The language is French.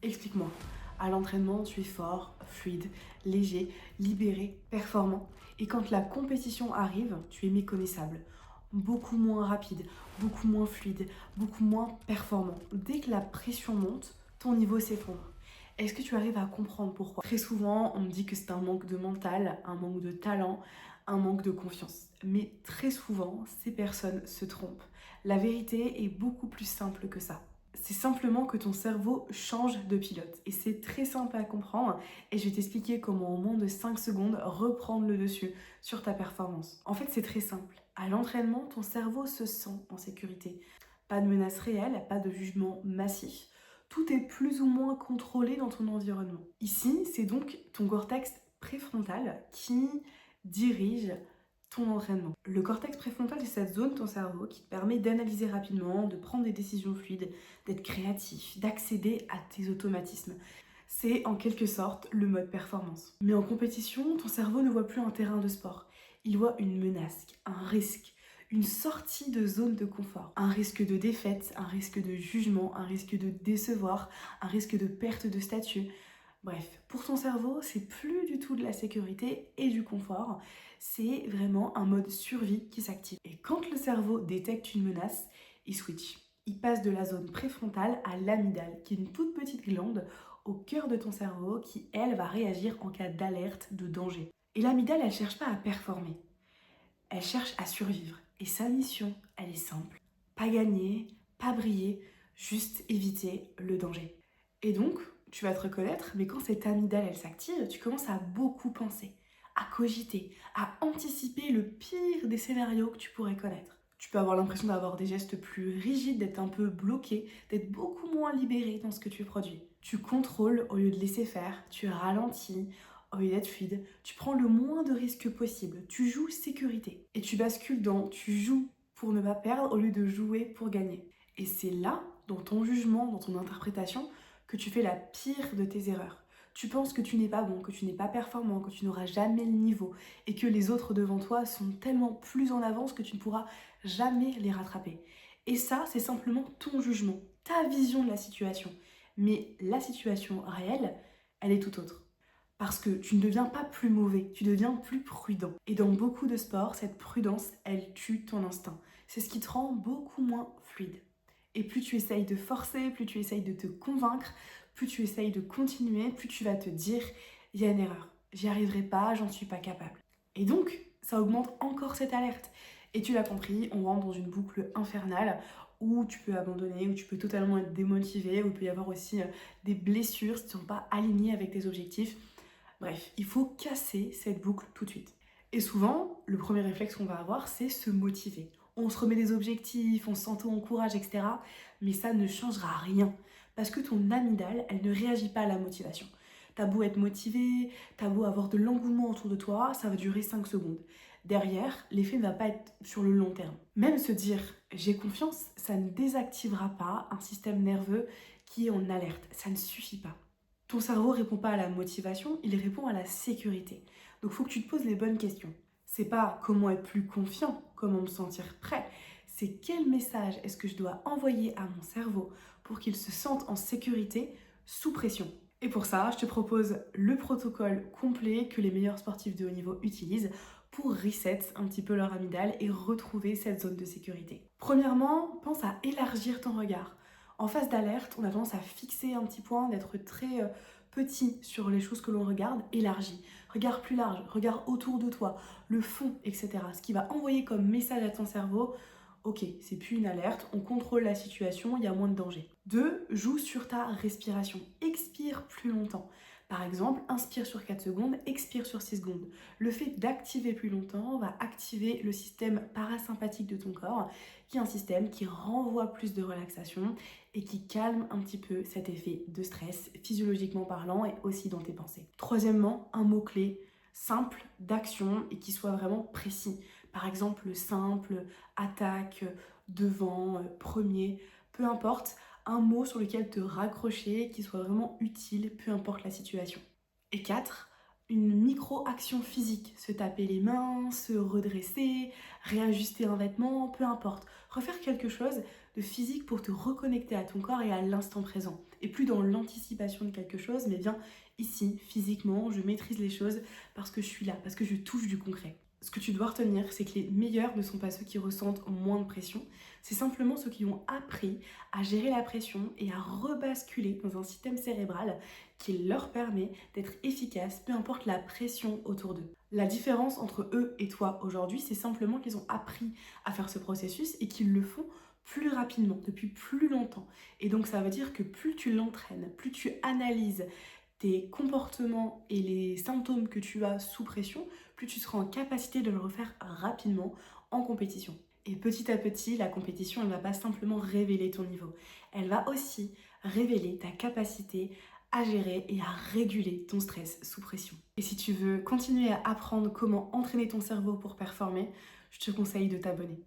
Explique-moi. À l'entraînement, tu es fort, fluide, léger, libéré, performant. Et quand la compétition arrive, tu es méconnaissable. Beaucoup moins rapide, beaucoup moins fluide, beaucoup moins performant. Dès que la pression monte, ton niveau s'effondre. Est-ce que tu arrives à comprendre pourquoi? Très souvent, on me dit que c'est un manque de mental, un manque de talent, un manque de confiance. Mais très souvent, ces personnes se trompent. La vérité est beaucoup plus simple que ça. C'est simplement que ton cerveau change de pilote. Et c'est très simple à comprendre. Et je vais t'expliquer comment en moins de 5 secondes reprendre le dessus sur ta performance. En fait, c'est très simple. À l'entraînement, ton cerveau se sent en sécurité. Pas de menace réelle, pas de jugement massif. Tout est plus ou moins contrôlé dans ton environnement. Ici, c'est donc ton cortex préfrontal qui dirige ton entraînement. Le cortex préfrontal, c'est cette zone de ton cerveau qui te permet d'analyser rapidement, de prendre des décisions fluides, d'être créatif, d'accéder à tes automatismes. C'est en quelque sorte le mode performance. Mais en compétition, ton cerveau ne voit plus un terrain de sport. Il voit une menace, un risque, une sortie de zone de confort, un risque de défaite, un risque de jugement, un risque de décevoir, un risque de perte de statut. Bref, pour ton cerveau, c'est plus du tout de la sécurité et du confort, c'est vraiment un mode survie qui s'active. Et quand le cerveau détecte une menace, il switch. Il passe de la zone préfrontale à l'amygdale, qui est une toute petite glande au cœur de ton cerveau qui, elle, va réagir en cas d'alerte, de danger. Et l'amygdale, elle cherche pas à performer, elle cherche à survivre. Et sa mission, elle est simple. Pas gagner, pas briller, juste éviter le danger. Et donc, tu vas te reconnaître, mais quand cette amygdale, elle s'active, tu commences à beaucoup penser, à cogiter, à anticiper le pire des scénarios que tu pourrais connaître. Tu peux avoir l'impression d'avoir des gestes plus rigides, d'être un peu bloqué, d'être beaucoup moins libéré dans ce que tu produis. Tu contrôles au lieu de laisser faire, tu ralentis au lieu d'être fluide, tu prends le moins de risques possible, tu joues sécurité. Et tu bascules dans tu joues pour ne pas perdre au lieu de jouer pour gagner. Et c'est là, dans ton jugement, dans ton interprétation, que tu fais la pire de tes erreurs. Tu penses que tu n'es pas bon, que tu n'es pas performant, que tu n'auras jamais le niveau et que les autres devant toi sont tellement plus en avance que tu ne pourras jamais les rattraper. Et ça, c'est simplement ton jugement, ta vision de la situation. Mais la situation réelle, elle est tout autre. Parce que tu ne deviens pas plus mauvais, tu deviens plus prudent. Et dans beaucoup de sports, cette prudence, elle tue ton instinct. C'est ce qui te rend beaucoup moins fluide. Et plus tu essayes de forcer, plus tu essayes de te convaincre, plus tu essayes de continuer, plus tu vas te dire, il y a une erreur, j'y arriverai pas, j'en suis pas capable. Et donc, ça augmente encore cette alerte. Et tu l'as compris, on rentre dans une boucle infernale où tu peux abandonner, où tu peux totalement être démotivé, où il peut y avoir aussi des blessures si tu ne sont pas alignées avec tes objectifs. Bref, il faut casser cette boucle tout de suite. Et souvent, le premier réflexe qu'on va avoir, c'est se motiver. On se remet des objectifs, on s'auto-encourage, etc. Mais ça ne changera rien. Parce que ton amygdale, elle ne réagit pas à la motivation. T'as beau être motivé, t'as beau avoir de l'engouement autour de toi, ça va durer 5 secondes. Derrière, l'effet ne va pas être sur le long terme. Même se dire j'ai confiance, ça ne désactivera pas un système nerveux qui est en alerte. Ça ne suffit pas. Ton cerveau ne répond pas à la motivation, il répond à la sécurité. Donc il faut que tu te poses les bonnes questions. C'est pas comment être plus confiant, comment me sentir prêt. C'est quel message est-ce que je dois envoyer à mon cerveau pour qu'il se sente en sécurité sous pression. Et pour ça, je te propose le protocole complet que les meilleurs sportifs de haut niveau utilisent pour reset un petit peu leur amygdale et retrouver cette zone de sécurité. Premièrement, pense à élargir ton regard. En phase d'alerte, on a tendance à fixer un petit point, d'être très petit sur les choses que l'on regarde, élargi. Regarde plus large, regarde autour de toi, le fond, etc. Ce qui va envoyer comme message à ton cerveau, ok, c'est plus une alerte, on contrôle la situation, il y a moins de danger. 2. Joue sur ta respiration. Expire plus longtemps. Par exemple, inspire sur 4 secondes, expire sur 6 secondes. Le fait d'activer plus longtemps va activer le système parasympathique de ton corps, qui est un système qui renvoie plus de relaxation et qui calme un petit peu cet effet de stress, physiologiquement parlant et aussi dans tes pensées. Troisièmement, un mot-clé simple d'action et qui soit vraiment précis. Par exemple, le simple, attaque, devant, premier, peu importe, un mot sur lequel te raccrocher qui soit vraiment utile, peu importe la situation. Et 4, une micro-action physique, se taper les mains, se redresser, réajuster un vêtement, peu importe. Refaire quelque chose de physique pour te reconnecter à ton corps et à l'instant présent. et plus dans l'anticipation de quelque chose, mais bien ici, physiquement, je maîtrise les choses parce que je suis là, parce que je touche du concret. Ce que tu dois retenir, c'est que les meilleurs ne sont pas ceux qui ressentent moins de pression, c'est simplement ceux qui ont appris à gérer la pression et à rebasculer dans un système cérébral qui leur permet d'être efficaces, peu importe la pression autour d'eux. La différence entre eux et toi aujourd'hui, c'est simplement qu'ils ont appris à faire ce processus et qu'ils le font plus rapidement, depuis plus longtemps. Et donc ça veut dire que plus tu l'entraînes, plus tu analyses tes comportements et les symptômes que tu as sous pression, plus tu seras en capacité de le refaire rapidement en compétition. Et petit à petit, la compétition, elle ne va pas simplement révéler ton niveau. Elle va aussi révéler ta capacité à gérer et à réguler ton stress sous pression. Et si tu veux continuer à apprendre comment entraîner ton cerveau pour performer, je te conseille de t'abonner.